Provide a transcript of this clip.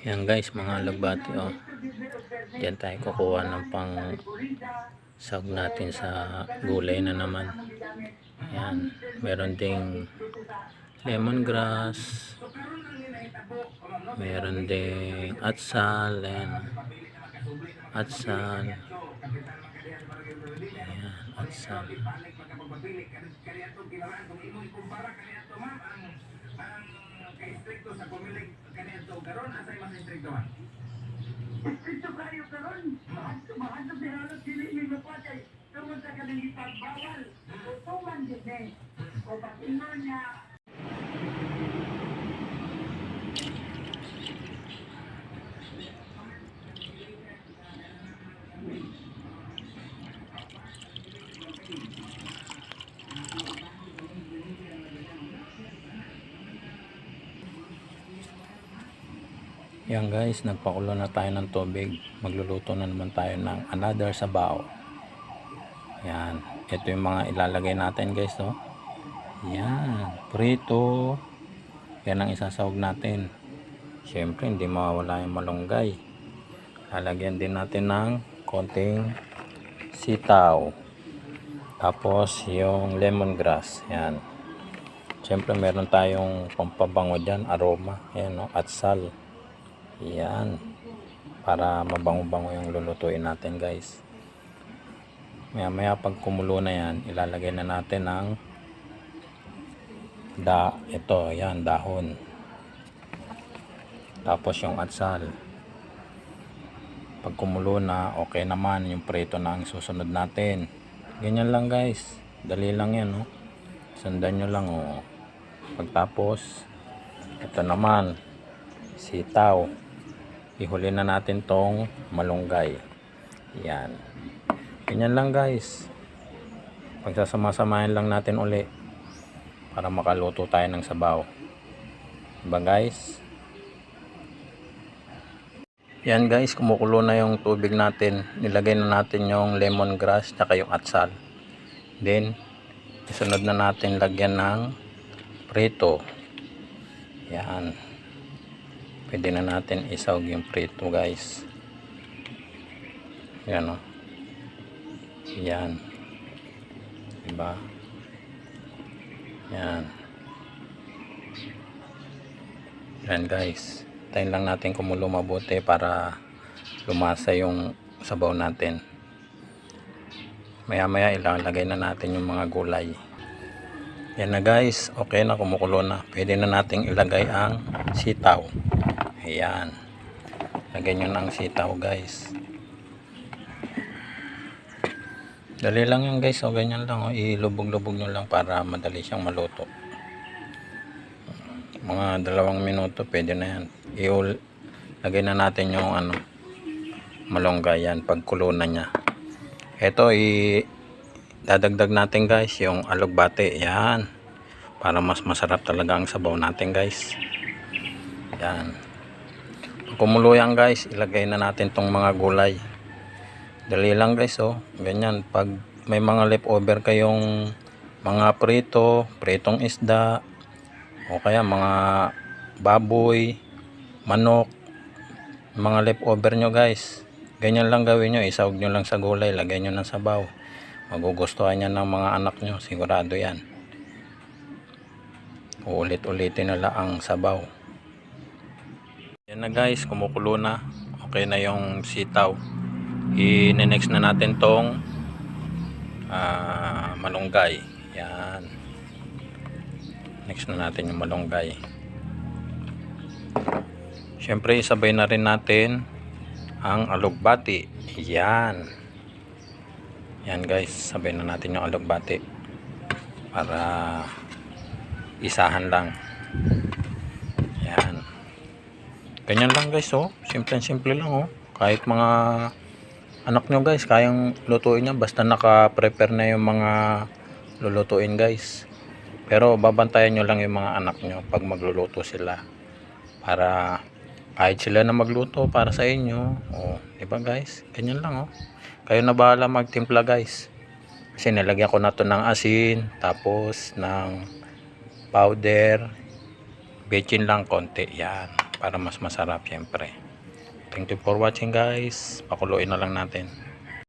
Yan guys, mga alugbati oh. Diyan tayo kukuha ng pang sahog natin sa gulay na naman. Yan, meron ding lemongrass, meron ding atsal, and atsal. Ayan, atsal. Istrikto kayo karon. Mahal sa bihalot dili ni mapatay. Tungod sa kanang ipagbawal. Tutuman din eh. O patingon niya. Yan guys, nagpakulo na tayo ng tubig. Magluluto na naman tayo ng another sabaw. Yan, ito yung mga ilalagay natin guys oh. Yan, prito. Yan ang isasahog natin. Siyempre hindi mawawala yung malunggay. Lalagyan din natin ng konting sitaw. Tapos yung lemongrass. Yan. Siyempre meron tayong pampabango dyan, aroma. Yan oh, atsal. Yan, para mabango-bango yung lulutuin natin guys. Maya pag kumulo na yan, ilalagay na natin ng ito, yan, dahon. Tapos yung atsal. Pag kumulo na, okay naman, yung prito na ang susunod natin. Ganyan lang guys, dali lang yan oh. Sundan nyo lang oh. Pagtapos ito naman sitaw, ihuli na natin tong malunggay. Yan, ganyan lang guys. Pagsasama-samahin lang natin uli para makaluto tayo ng sabaw, diba guys? Yan guys, kumukulo na yung tubig natin. Nilagay na natin yung lemongrass tsaka yung atsal. Then isunod na natin lagyan ng prito. Yan, pwede na natin isahog yung prito guys. Yan o. Yan, diba? Yan. Yan guys, tayin lang natin kumulo mabuti para lumasa yung sabaw natin. Maya ilalagay na natin yung mga gulay. Yan na guys, okay na, kumukulo na. Pwede na nating ilagay ang sitaw. Ayan, lagyan nyo ng sitaw guys. Dali lang yan guys, o ganyan lang o. Ilubog-lubog nyo lang para madali siyang maluto. Mga 2 minuto pwede na yan. Lagay na natin yung malunggay yan pagkulo na nya. Ito dadagdag natin guys yung alugbati. Yan, para mas masarap talaga ang sabaw natin guys. Yan, pag kumulo yan guys, ilagay na natin tong mga gulay. Dali lang guys oh, ganyan. Pag may mga leftover kayong mga pritong isda, o kaya mga baboy, manok, mga leftover nyo guys, ganyan lang gawin nyo. Isahog nyo lang sa gulay, lagay nyo ng sabaw. Magugustuhan yan ng mga anak nyo, sigurado yan. Uulit-ulitin nila ang sabaw. Yan na guys, kumukulo na. Okay na yung sitaw. I-next na natin tong malunggay. Yan, next na natin yung malunggay. Syempre isabay na rin natin ang alugbati. Yan, yan guys, sabay na natin yung alugbati para isahan lang. Yan, ganyan lang guys oh, simple lang oh. Kahit mga anak nyo guys, kayang lutuin niya basta naka-prepare na yung mga lulutuin guys. Pero babantayan nyo lang yung mga anak nyo pag magluluto sila, para kahit sila na magluto para sa inyo. O, diba guys, ganyan lang oh. Kayo na bahala magtimpla guys. Kasi nilagyan ko na to ng asin, tapos ng powder, bechin lang konti. Yan, para mas masarap syempre. Thank you for watching guys. Pakuluin na lang natin.